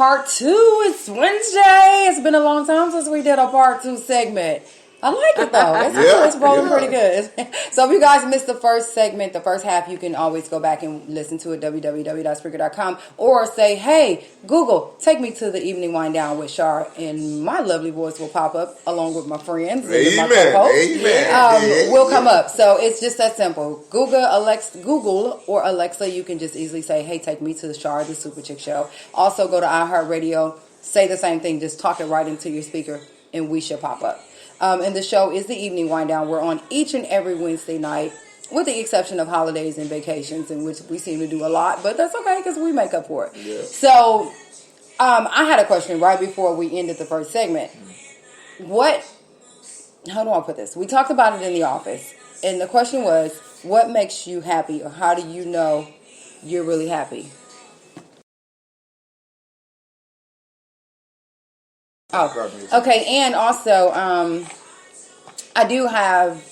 part 2. It's Wednesday. It's been a long time since we did a part 2 segment. I like it though. It's rolling pretty good. So if you guys missed the first segment, the first half, you can always go back and listen to it, www.spreaker.com, or say, hey, Google, take me to the evening wind down with Char, and my lovely voice will pop up along with my friends. Amen. My co-host. Amen. Will come up. So it's just that simple. Google or Alexa, you can just easily say, hey, take me to the Char, the Super Chick Show. Also go to iHeartRadio, say the same thing, just talk it right into your speaker, and we should pop up. And the show is the evening wind down. We're on each and every Wednesday night, with the exception of holidays and vacations, in which we seem to do a lot, but that's okay because we make up for it. Yeah. So I had a question right before we ended the first segment. How do I put this? We talked about it in the office, and the question was, what makes you happy, or how do you know you're really happy? Oh, okay. And also, I do have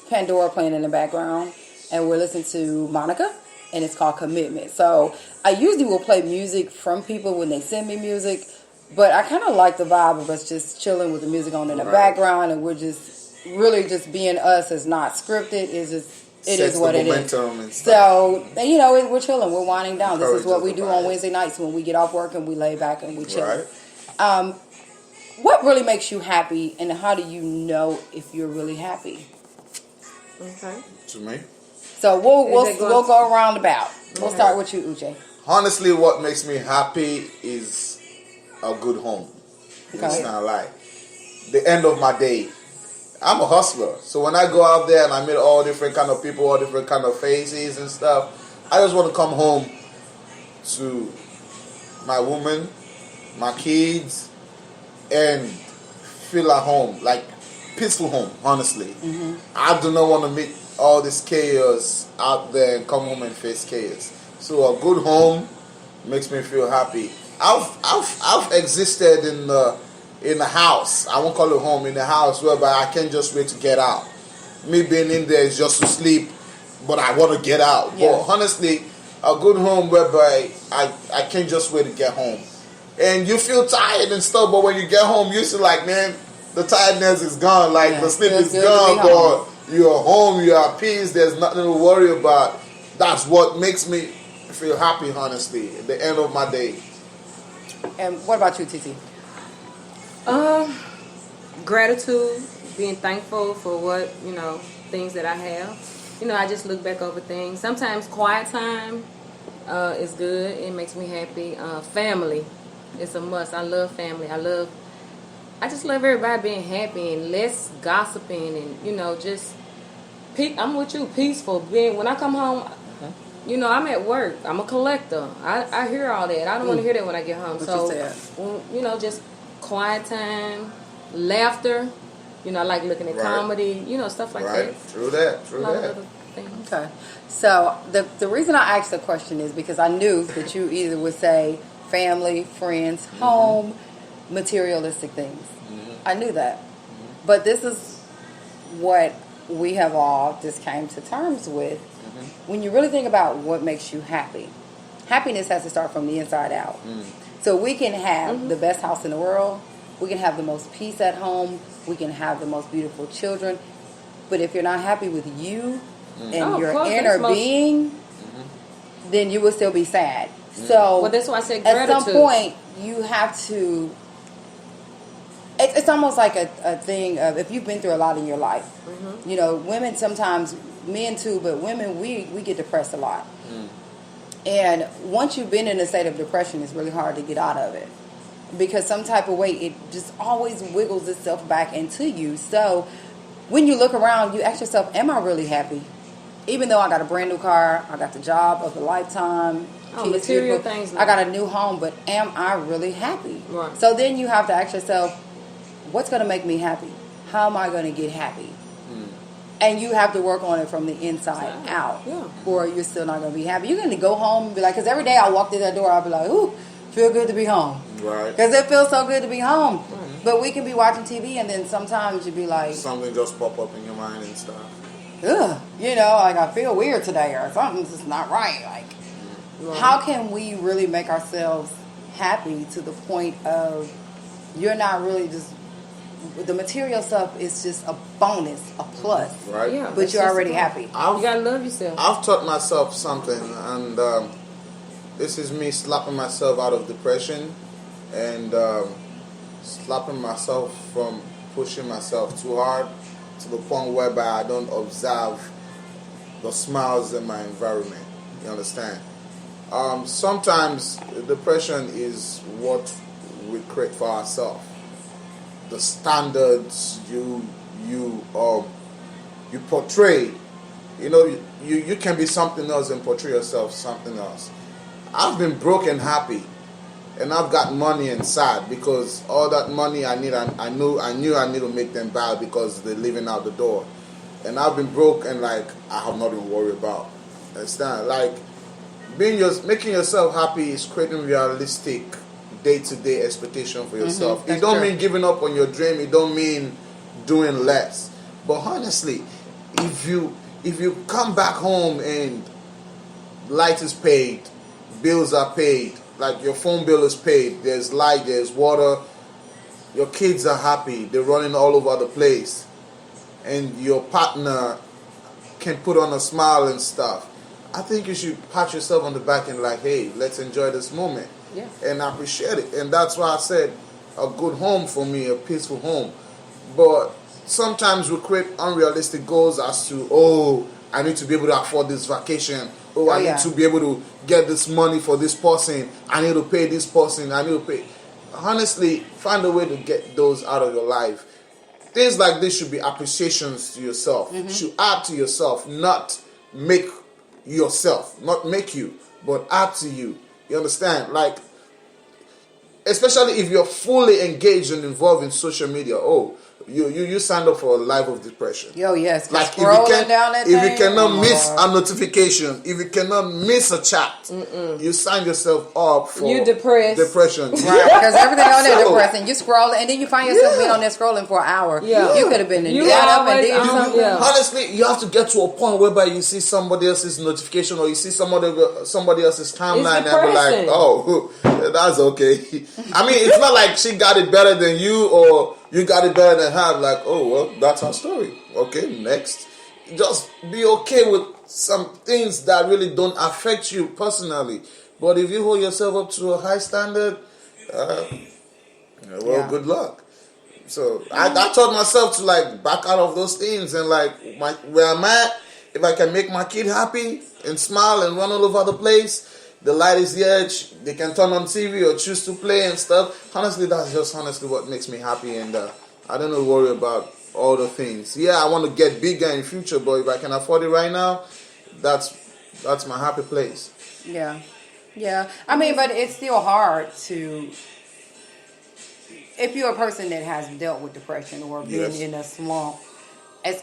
Pandora playing in the background, and we're listening to Monica, and it's called Commitment. So I usually will play music from people when they send me music, but I kind of like the vibe of us just chilling with the music on in the background, and we're just really just being us. It's not scripted. It is what it is. So, we're chilling. We're winding down. This is what we do on Wednesday nights when we get off work and we lay back and we chill. Right. What really makes you happy, and how do you know if you're really happy? Okay. To me. So we'll go around about. We'll start with you, Uche. Honestly, what makes me happy is a good home. Okay. It's not like the end of my day. I'm a hustler, so when I go out there and I meet all different kind of people, all different kind of faces and stuff, I just want to come home to my woman, my kids, and feel at home, like peaceful home, honestly. Mm-hmm. I do not want to meet all this chaos out there and come home and face chaos. So a good home makes me feel happy. I've existed in the house. I won't call it home, in the house whereby I can't just wait to get out. Me being in there is just to sleep, but I want to get out. Yeah. But honestly, a good home whereby I can't just wait to get home. And you feel tired and stuff, but when you get home, you're still like, man, the tiredness is gone. Like, the sleep is gone, but you're home, you're at peace, there's nothing to worry about. That's what makes me feel happy, honestly, at the end of my day. And what about you, Titi? Gratitude, being thankful for what, things that I have. I just look back over things. Sometimes quiet time is good. It makes me happy. Family. It's a must. I love family. I just love everybody being happy and less gossiping and, just, I'm with you, peaceful. When I come home, I'm at work. I'm a collector. I hear all that. I don't want to hear that when I get home. Just quiet time, laughter. I like looking at comedy, stuff like that. True that. Okay. So the reason I asked the question is because I knew that you either would say family, friends, home, materialistic things. Mm-hmm. I knew that. Mm-hmm. But this is what we have all just came to terms with. Mm-hmm. When you really think about what makes you happy, happiness has to start from the inside out. Mm. So we can have the best house in the world. We can have the most peace at home. We can have the most beautiful children. But if you're not happy with you and your inner being, then you will still be sad. So that's why I said gratitude. At some point, you have to... It's almost like a thing of, if you've been through a lot in your life, women sometimes, men too, but women, we get depressed a lot. Mm. And once you've been in a state of depression, it's really hard to get out of it. Because some type of way, it just always wiggles itself back into you. So when you look around, you ask yourself, am I really happy? Even though I got a brand new car, I got the job of a lifetime, material things. I got a new home, but am I really happy? Right. So then you have to ask yourself, what's going to make me happy? How am I going to get happy? Mm. And you have to work on it from the inside out, or you're still not going to be happy. You're going to go home and be like, because every day I walk through that door, I'll be like, ooh, feel good to be home. Right. Because it feels so good to be home. Mm. But we can be watching TV, and then sometimes you'd be like... something just pop up in your mind and stuff. Ugh, like I feel weird today, or something's just not right. Like, how can we really make ourselves happy to the point of you're not really just the material stuff is just a bonus, a plus, right? Yeah, but you're already happy. You gotta love yourself. I've taught myself something, and this is me slapping myself out of depression and slapping myself from pushing myself too hard to the point whereby I don't observe the smiles in my environment. You understand? Sometimes depression is what we create for ourselves. The standards you portray. You know, you can be something else and portray yourself something else. I've been broke and happy, and I've got money and sad because all that money I need, I knew I need to make them back because they're living out the door. And I've been broke and like I have nothing to worry about. Understand? Like making yourself happy is creating realistic day-to-day expectation for yourself. It don't mean giving up on your dream. It don't mean doing less. But honestly, if you come back home and light is paid, bills are paid, like your phone bill is paid, there's light, there's water, your kids are happy, they're running all over the place, and your partner can put on a smile and stuff, I think you should pat yourself on the back and like, hey, let's enjoy this moment. Yeah. And I appreciate it. And that's why I said a good home for me, a peaceful home. But sometimes we create unrealistic goals as to, I need to be able to afford this vacation. I need to be able to get this money for this person. I need to pay this person. I need to pay. Honestly, find a way to get those out of your life. Things like this should be appreciations to yourself. Should add to yourself, not make yourself. Not make you, but add to you. You understand? Like, especially if you're fully engaged and involved in social media. You signed up for a life of depression. Yo, yes. Like scrolling down that if thing, you cannot miss a notification, if you cannot miss a chat, you sign yourself up for you depressed. depression. Right, because everything on there depressing. You scroll and then you find yourself being on there scrolling for an hour. Yeah. You could have been You got up and always did on- something. yeah. Honestly, you have to get to a point whereby you see somebody else's notification or you see somebody else's timeline and be like, depressing. oh, that's okay. I mean, it's not like she got it better than you or you got it better than her. Like, oh, well, that's her story. Okay, next. Just be okay with some things that really don't affect you personally. But if you hold yourself up to a high standard, good luck. So I taught myself to like back out of those things and like where I'm at, if I can make my kid happy and smile and run all over the place, the light is there, they can turn on TV or choose to play and stuff. Honestly, that's just what makes me happy, and I don't know worry about all the things. Yeah, I want to get bigger in the future, but if I can afford it right now, that's my happy place. Yeah. Yeah. I mean, but it's still hard to, if you're a person that has dealt with depression or been in a slump, it's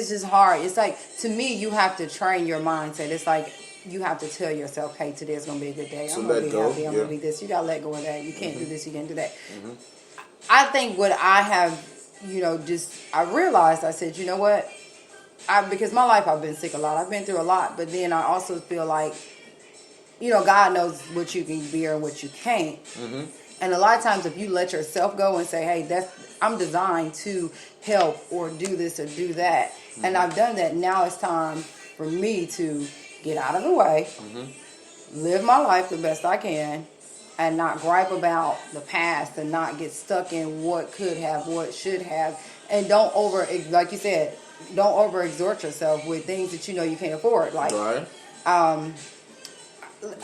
just hard. It's like, to me, you have to train your mindset. It's like, you have to tell yourself, hey, today's going to be a good day. I'm going to be happy. I'm going to be this. You got to let go of that. You can't do this. You can't do that. I think what I have, I realized, I said, you know what? Because my life, I've been sick a lot. I've been through a lot. But then I also feel like, God knows what you can bear and what you can't. And a lot of times if you let yourself go and say, hey, I'm designed to help or do this or do that. And I've done that. Now it's time for me to get out of the way, live my life the best I can, and not gripe about the past and not get stuck in what could have, what should have. And don't like you said, don't overexert yourself with things that you can't afford. Like, right.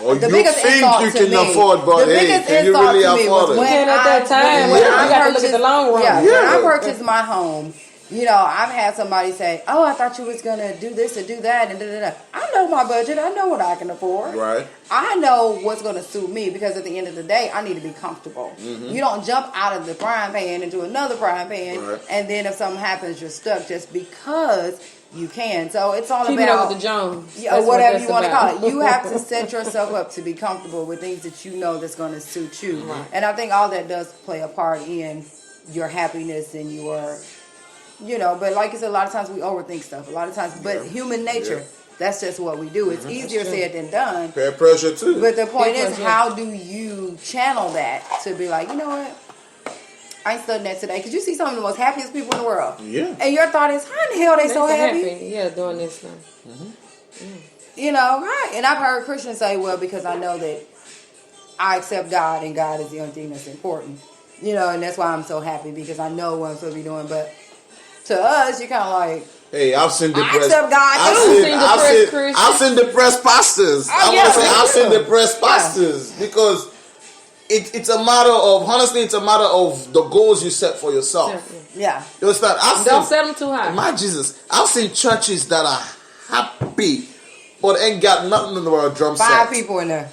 Or the biggest insult you to can me, afford, but the biggest can you insult really to me was afford it? when At that time, when you I got to look at the long run. when I purchased my home, I've had somebody say, "Oh, I thought you was gonna do this or do that," and da. I know my budget. I know what I can afford. Right. I know what's gonna suit me because at the end of the day, I need to be comfortable. You don't jump out of the frying pan into another frying pan, and then if something happens, you're stuck just because you can. So it's all Keeping about up with the Jones. Yeah, whatever you want to call it. You have to set yourself up to be comfortable with things that you know that's going to suit you. Right. And I think all that does play a part in your happiness and your, but like I said, a lot of times we overthink stuff. A lot of times, but human nature. That's just what we do. It's easier said than done. Peer pressure too. But the point Peer is, pressure. how do you channel that to be like, you know what? I ain't studying that today. Because you see some of the most happiest people in the world. Yeah. And your thought is, how in the hell they so happy? Yeah, doing this now. You know, right? And I've heard Christians say, well, because I know that I accept God and God is the only thing that's important. You know, and that's why I'm so happy because I know what I'm supposed to be doing. But to us, you're kind of like, hey, I've seen depressed. I accept God. I've seen depressed pastors. I've seen depressed pastors because it's a matter of, honestly, it's a matter of the goals you set for yourself. Yeah. You understand? Don't set them too high. My Jesus, I've seen churches that are happy, but ain't got nothing in the world drum set. 5 people in there.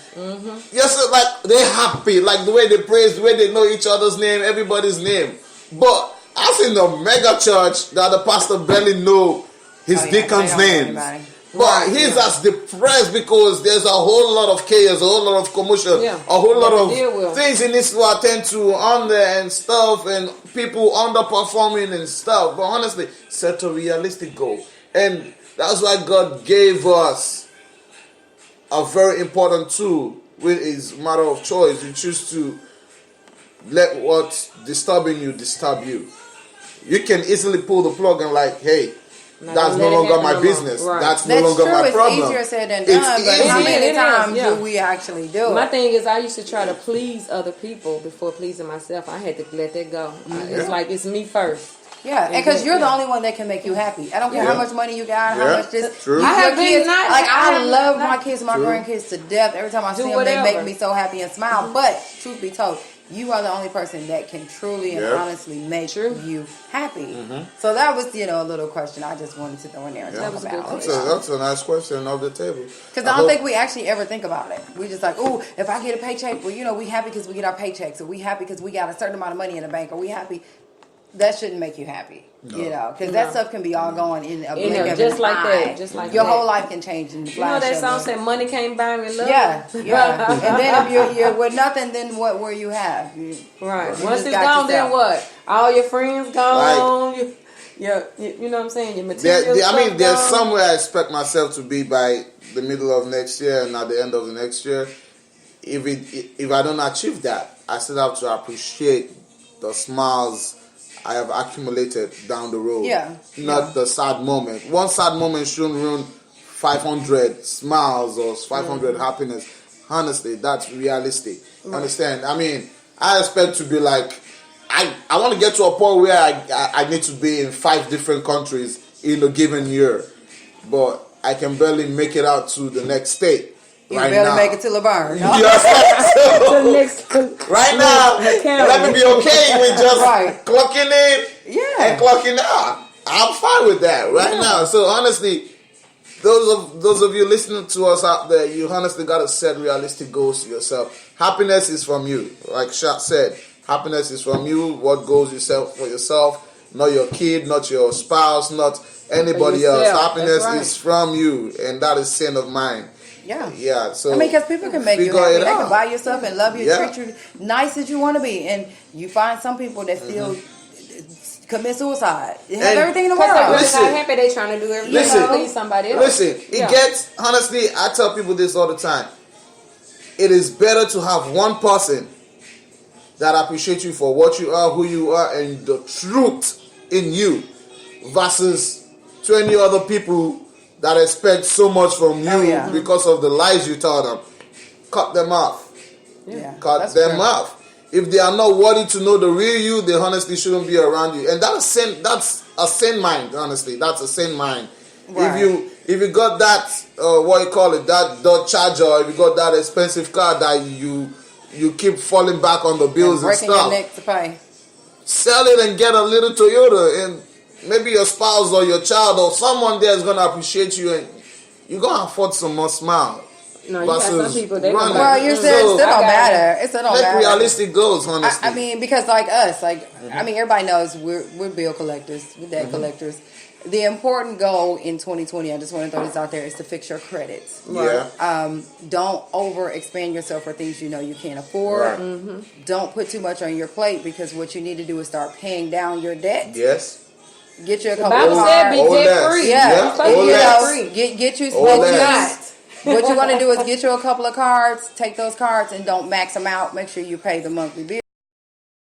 Yes, like they're happy, like the way they praise, the way they know each other's name, everybody's name. But I've seen the mega church that the pastor barely know his deacon's names. But he's as depressed because there's a whole lot of chaos, a whole lot of commotion, a whole lot of things he needs to attend to on there and stuff, and people underperforming and stuff. But honestly, set a realistic goal. And that's why God gave us a very important tool, which is matter of choice. You choose to let what's disturbing you disturb you. You can easily pull the plug and like, hey, that's no longer my business. Right. That's no longer my problem. It's easier said than done, but how many times do we actually do it? My thing is, I used to try to please other people before pleasing myself. I had to let that go. It's like, it's me first. Yeah, and because you're the only one that can make you happy. I don't care how much money you got, how much this. True. I have been kids. nice. Like I I have love not- my kids, my grandkids to death. Every time I see them, they make me so happy and smile. But truth be told, you are the only person that can truly and honestly make you happy. So that was, a little question I just wanted to throw in there and talk about. That's a nice question off the table. Because I don't think we actually ever think about it. We just like, oh, if I get a paycheck, well, we happy because we get our paychecks, or we happy because we got a certain amount of money in the bank, or we happy. That shouldn't make you happy, because that stuff can be all going in a blink of just an like eye. that, just like your that. whole life can change in the flash. That song said, "Money can't buy me love." Yeah. And then if you're with nothing, then what? Where you have? Right. You Once just it's got gone, then yourself. what? All your friends gone. You know what I'm saying? Your material. There's gone. somewhere I expect myself to be by the middle of next year and at the end of the next year. If I don't achieve that, I still have to appreciate the smiles I have accumulated down the road. Not the sad moment. One sad moment shouldn't ruin 500 smiles or 500 happiness. Honestly, that's realistic. Understand? I mean, I expect to be like, I want to get to a point where I need to be in 5 different countries in a given year. But I can barely make it out to the next state. You barely make it to Laverne. No? Right now, let me be okay with just clocking in and clocking out. I'm fine with that right now. So honestly, those of you listening to us out there, you honestly got to set realistic goals to yourself. Happiness is from you. Like Char said, happiness is from you. What goals you set for yourself, not your kid, not your spouse, not anybody else. Happiness is from you, and that is sin of mine. Yeah. So because people can make you happy. They can buy you stuff and love you, treat you nice as you want to be, and you find some people that still commit suicide. They have everything in the world. They're not happy. They trying to do everything to please somebody else. Listen, it gets, honestly, I tell people this all the time. It is better to have one person that appreciates you for what you are, who you are, and the truth in you, versus 20 other people that expect so much from you because of the lies you tell them. Cut them off. Cut them off. If they are not worthy to know the real you, they honestly shouldn't be around you. And that's a sin mind, honestly. That's a sin mind. Right. If you got that, that Dodge Charger, if you got that expensive car that you keep falling back on the bills and stuff. Your neck to pay. Sell it and get a little Toyota, and maybe your spouse or your child or someone there is going to appreciate you, and you're going to afford some more smile. No, you got some people, they don't you said it still don't matter. It still don't matter. Realistic goals, honestly. I mean, because like us, I mean, everybody knows we're bill collectors, we're debt collectors. The important goal in 2020, I just want to throw this out there, is to fix your credits. Don't over expand yourself for things you can't afford. Don't put too much on your plate, because what you need to do is start paying down your debt. Get you a The couple Bible of said cards. be Oh, debt less. free. Yeah, You're supposed to you be debt know, free. get you. Oh, What less. what you want to do is get you a couple of cards, take those cards, and don't max them out. Make sure you pay the monthly bill.